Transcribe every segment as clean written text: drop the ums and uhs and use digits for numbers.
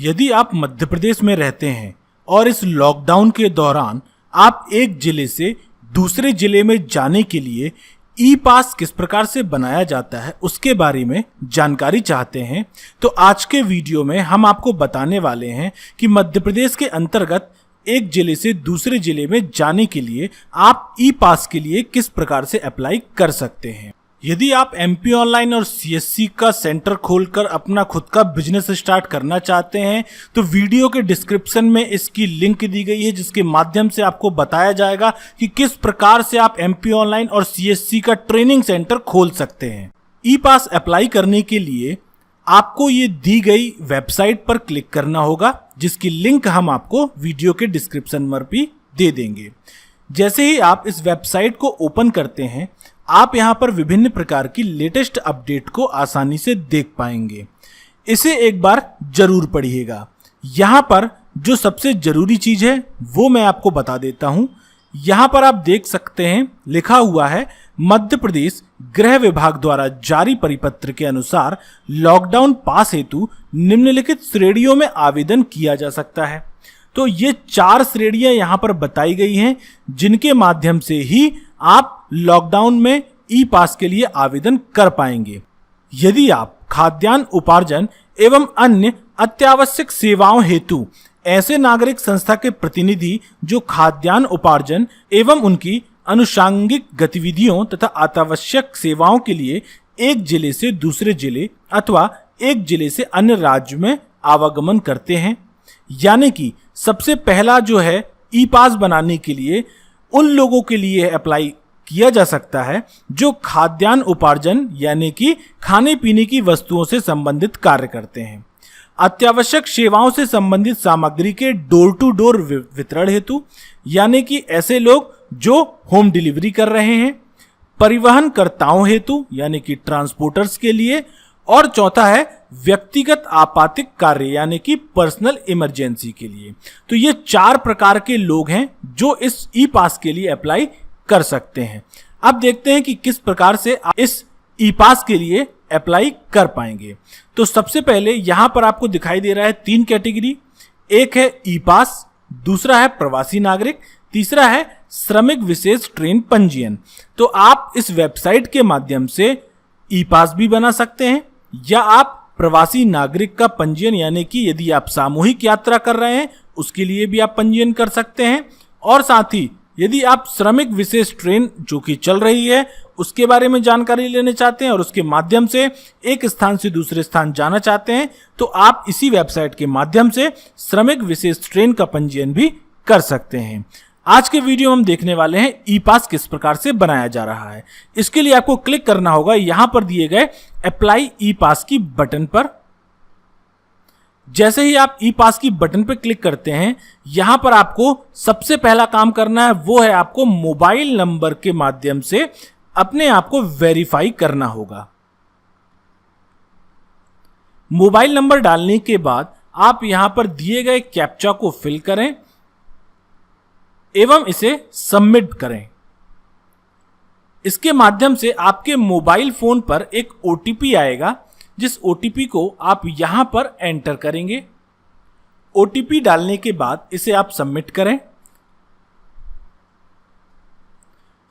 यदि आप मध्य प्रदेश में रहते हैं और इस लॉकडाउन के दौरान आप एक जिले से दूसरे जिले में जाने के लिए ई पास किस प्रकार से बनाया जाता है उसके बारे में जानकारी चाहते हैं, तो आज के वीडियो में हम आपको बताने वाले हैं कि मध्य प्रदेश के अंतर्गत एक जिले से दूसरे जिले में जाने के लिए आप ई पास के लिए किस प्रकार से अप्लाई कर सकते हैं। यदि आप एमपी ऑनलाइन और सीएससी का सेंटर खोलकर अपना खुद का बिजनेस स्टार्ट करना चाहते हैं तो वीडियो के डिस्क्रिप्शन में इसकी लिंक दी गई है, जिसके माध्यम से आपको बताया जाएगा कि किस प्रकार से आप एमपी ऑनलाइन और सीएससी का ट्रेनिंग सेंटर खोल सकते हैं। ई पास अप्लाई करने के लिए आपको ये दी गई वेबसाइट पर क्लिक करना होगा, जिसकी लिंक हम आपको वीडियो के डिस्क्रिप्शन में भी दे देंगे। जैसे ही आप इस वेबसाइट को ओपन करते हैं आप यहां पर विभिन्न प्रकार की लेटेस्ट अपडेट को आसानी से देख पाएंगे। इसे एक बार जरूर पढ़िएगा। यहां पर जो सबसे जरूरी चीज है वो मैं आपको बता देता हूं। यहां पर आप देख सकते हैं लिखा हुआ है मध्य प्रदेश गृह विभाग द्वारा जारी परिपत्र के अनुसार लॉकडाउन पास हेतु निम्नलिखित श्रेणियों में आवेदन किया जा सकता है। तो ये 4 श्रेणियां यहां पर बताई गई हैं जिनके माध्यम से ही आप लॉकडाउन में ई पास के लिए आवेदन कर पाएंगे। यदि आप खाद्यान्न उपार्जन एवं अन्य अत्यावश्यक सेवाओं हेतु ऐसे नागरिक संस्था के प्रतिनिधि जो खाद्यान्न उपार्जन एवं उनकी अनुषांगिक गतिविधियों तथा अत्यावश्यक सेवाओं के लिए एक जिले से दूसरे जिले अथवा एक जिले से अन्य राज्य में आवागमन करते हैं, यानी कि सबसे पहला जो है ई पास बनाने के लिए उन लोगों के लिए अप्लाई किया जा सकता है जो खाद्यान्न उपार्जन यानी कि खाने पीने की वस्तुओं से संबंधित कार्य करते हैं, अत्यावश्यक सेवाओं से संबंधित सामग्री के डोर टू डोर वितरण हेतु यानी कि ऐसे लोग जो होम डिलीवरी कर रहे हैं, परिवहनकर्ताओं हेतु यानी कि ट्रांसपोर्टर्स के लिए, और चौथा है व्यक्तिगत आपातिक कार्य यानी कि पर्सनल इमरजेंसी के लिए। तो ये 4 प्रकार के लोग हैं जो इस ई पास के लिए अप्लाई कर सकते हैं। अब देखते हैं कि किस प्रकार से आप इस ई पास के लिए अप्लाई कर पाएंगे। तो सबसे पहले यहां पर आपको दिखाई दे रहा है 3 कैटेगरी। एक है ई पास, दूसरा है प्रवासी नागरिक, तीसरा है श्रमिक विशेष ट्रेन पंजीयन। तो आप इस वेबसाइट के माध्यम से ई पास भी बना सकते हैं या आप प्रवासी नागरिक का पंजीयन यानी कि यदि आप सामूहिक यात्रा कर रहे हैं उसके लिए भी आप पंजीयन कर सकते हैं, और साथ ही यदि आप श्रमिक विशेष ट्रेन जो कि चल रही है उसके बारे में जानकारी लेना चाहते हैं और उसके माध्यम से एक स्थान से दूसरे स्थान जाना चाहते हैं तो आप इसी वेबसाइट के माध्यम से श्रमिक विशेष ट्रेन का पंजीयन भी कर सकते हैं। आज के वीडियो में हम देखने वाले हैं ई पास किस प्रकार से बनाया जा रहा है। इसके लिए आपको क्लिक करना होगा यहां पर दिए गए अप्लाई ई पास की बटन पर। जैसे ही आप ई पास की बटन पर क्लिक करते हैं यहां पर आपको सबसे पहला काम करना है वो है आपको मोबाइल नंबर के माध्यम से अपने आप को वेरीफाई करना होगा। मोबाइल नंबर डालने के बाद आप यहां पर दिए गए कैप्चा को फिल करें एवं इसे सबमिट करें। इसके माध्यम से आपके मोबाइल फोन पर एक ओटीपी आएगा, जिस ओटीपी को आप यहां पर एंटर करेंगे। ओटीपी डालने के बाद इसे आप सबमिट करें।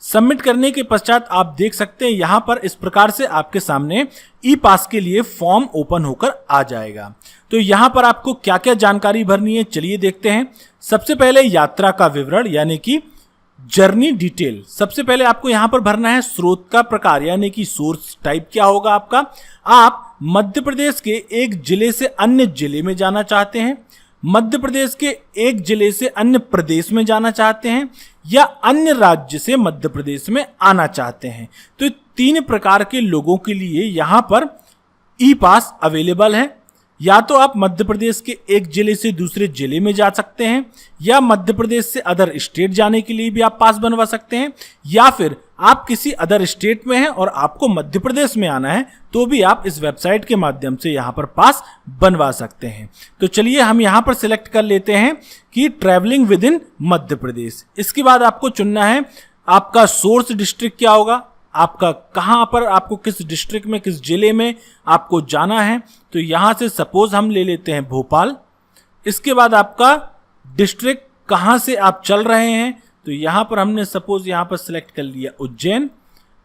सबमिट करने के पश्चात आप देख सकते हैं यहां पर इस प्रकार से आपके सामने ई पास के लिए फॉर्म ओपन होकर आ जाएगा। तो यहां पर आपको क्या क्या जानकारी भरनी है चलिए देखते हैं। सबसे पहले यात्रा का विवरण यानी कि जर्नी डिटेल। सबसे पहले आपको यहां पर भरना है स्रोत का प्रकार यानी कि सोर्स टाइप क्या होगा आपका। आप मध्य प्रदेश के एक जिले से अन्य जिले में जाना चाहते हैं, मध्य प्रदेश के एक जिले से अन्य प्रदेश में जाना चाहते हैं या अन्य राज्य से मध्य प्रदेश में आना चाहते हैं। तो 3 प्रकार के लोगों के लिए यहां पर ई पास अवेलेबल है। या तो आप मध्य प्रदेश के एक जिले से दूसरे जिले में जा सकते हैं या मध्य प्रदेश से अदर स्टेट जाने के लिए भी आप पास बनवा सकते हैं, या फिर आप किसी अदर स्टेट में हैं और आपको मध्य प्रदेश में आना है तो भी आप इस वेबसाइट के माध्यम से यहां पर पास बनवा सकते हैं। तो चलिए हम यहां पर सिलेक्ट कर लेते हैं कि travelling with in Madhya Pradesh. इसके बाद आपको चुनना है आपका सोर्स डिस्ट्रिक्ट क्या होगा, आपका कहां पर आपको किस डिस्ट्रिक्ट में किस जिले में आपको जाना है। तो यहां से सपोज हम ले लेते हैं भोपाल। इसके बाद आपका डिस्ट्रिक्ट, कहाँ से आप चल रहे हैं, तो यहां पर हमने सपोज यहां पर सिलेक्ट कर लिया उज्जैन।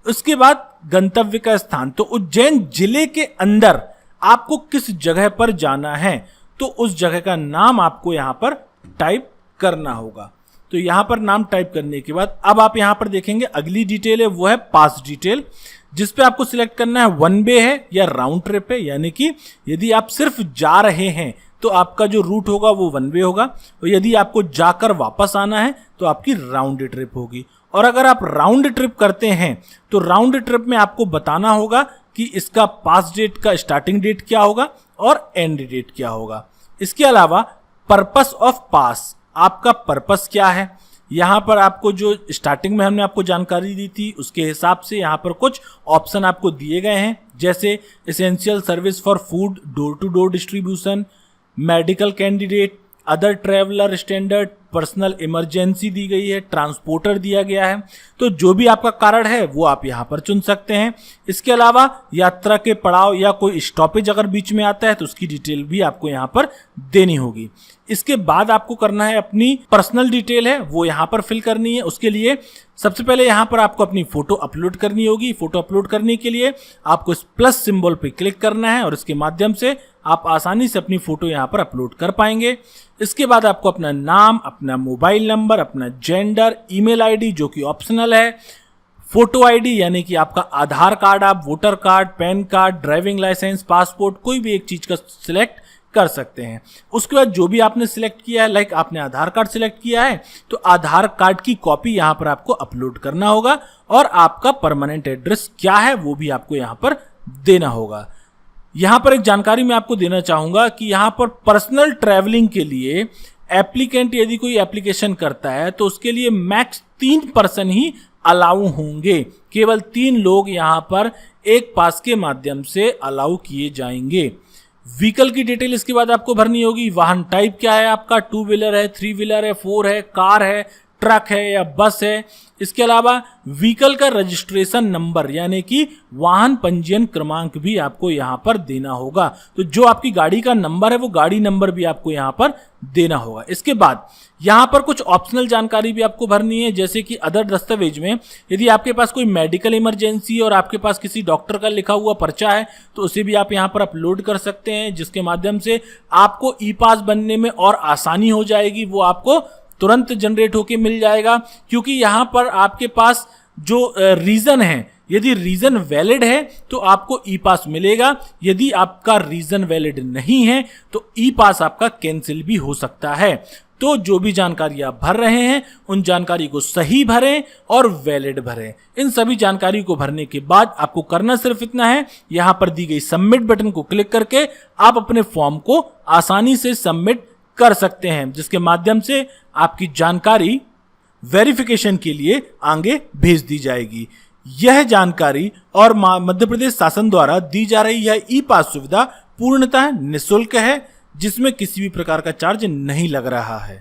उसके बाद गंतव्य का स्थान, तो उज्जैन जिले के अंदर आपको किस जगह पर जाना है, तो उस जगह का नाम आपको यहां पर टाइप करना होगा। तो यहां पर नाम टाइप करने के बाद अब आप यहां पर देखेंगे अगली डिटेल है वो है पास डिटेल, जिस पे आपको सिलेक्ट करना है वन वे है या राउंड ट्रिप है, यानी कि यदि आप सिर्फ जा रहे हैं तो आपका जो रूट होगा वो वन वे होगा, और यदि आपको जाकर वापस आना है तो आपकी राउंड ट्रिप होगी। और अगर आप राउंड ट्रिप करते हैं तो राउंड ट्रिप में आपको बताना होगा कि इसका पास डेट का स्टार्टिंग डेट क्या होगा और एंड डेट क्या होगा। इसके अलावा पर्पस ऑफ पास, आपका पर्पस क्या है, यहां पर आपको जो स्टार्टिंग में हमने आपको जानकारी दी थी उसके हिसाब से यहां पर कुछ ऑप्शन आपको दिए गए हैं, जैसे essential service for food, door to door distribution, medical candidate, other traveller standard, personal emergency दी गई है, ट्रांसपोर्टर दिया गया है। तो जो भी आपका कारण है वो आप यहाँ पर चुन सकते हैं। इसके अलावा यात्रा के पड़ाव या कोई स्टॉपेज अगर बीच में आता है तो उसकी डिटेल भी आपको यहाँ पर देनी होगी। इसके बाद आपको करना है अपनी पर्सनल डिटेल है वो यहाँ पर फिल करनी है। उसके लिए सबसे पहले यहाँ पर आपको अपनी फोटो अपलोड करनी होगी। फोटो अपलोड करने के लिए आपको इस प्लस सिंबल पे क्लिक करना है और इसके माध्यम से आप आसानी से अपनी फोटो यहाँ पर अपलोड कर पाएंगे। इसके बाद आपको अपना नाम, अपना मोबाइल नंबर, अपना जेंडर, ईमेल आईडी जो कि ऑप्शनल है, फोटो आईडी यानी कि आपका आधार कार्ड, आप voter card, PAN card, driving licence, passport, कोई भी एक चीज का सिलेक्ट कर सकते हैं। उसके बाद जो भी आपने सिलेक्ट किया है, लाइक आपने आधार कार्ड सिलेक्ट किया है तो आधार कार्ड की कॉपी यहां पर आपको अपलोड करना होगा और आपका परमानेंट एड्रेस क्या है वो भी आपको यहां पर देना होगा। यहां पर एक जानकारी मैं आपको देना चाहूंगा कि यहां पर पर्सनल ट्रैवलिंग के लिए एप्लीकेंट यदि कोई एप्लीकेशन करता है तो उसके लिए मैक्स 3 पर्सन ही अलाउ होंगे। केवल 3 लोग यहां पर एक पास के माध्यम से अलाउ किए जाएंगे। व्हीकल की डिटेल इसके बाद आपको भरनी होगी। वाहन टाइप क्या है आपका, 2 व्हीलर है, 3 व्हीलर है, 4 है, कार है, ट्रक है या बस है। इसके अलावा व्हीकल का रजिस्ट्रेशन नंबर यानी कि वाहन पंजीयन क्रमांक भी आपको यहां पर देना होगा। तो जो आपकी गाड़ी का नंबर है वो गाड़ी नंबर भी आपको यहां पर देना होगा। इसके बाद यहां पर कुछ ऑप्शनल जानकारी भी आपको भरनी है, जैसे कि अदर दस्तावेज में यदि आपके पास कोई मेडिकल इमरजेंसी और आपके पास किसी डॉक्टर का लिखा हुआ पर्चा है तो उसे भी आप यहां पर अपलोड कर सकते हैं, जिसके माध्यम से आपको ई पास बनने में और आसानी हो जाएगी। वो आपको तुरंत जनरेट होके मिल जाएगा, क्योंकि यहां पर आपके पास जो रीजन है, यदि रीजन वैलिड है तो आपको ई पास मिलेगा, यदि आपका रीजन वैलिड नहीं है तो ई पास आपका कैंसिल भी हो सकता है। तो जो भी जानकारी आप भर रहे हैं उन जानकारी को सही भरें और वैलिड भरें। इन सभी जानकारी को भरने के बाद आपको करना सिर्फ इतना है, यहां पर दी गई सबमिट बटन को क्लिक करके आप अपने फॉर्म को आसानी से सबमिट कर सकते हैं, जिसके माध्यम से आपकी जानकारी वेरिफिकेशन के लिए आगे भेज दी जाएगी। यह जानकारी और मध्य प्रदेश शासन द्वारा दी जा रही यह ई पास सुविधा पूर्णतः निःशुल्क है, जिसमें किसी भी प्रकार का चार्ज नहीं लग रहा है।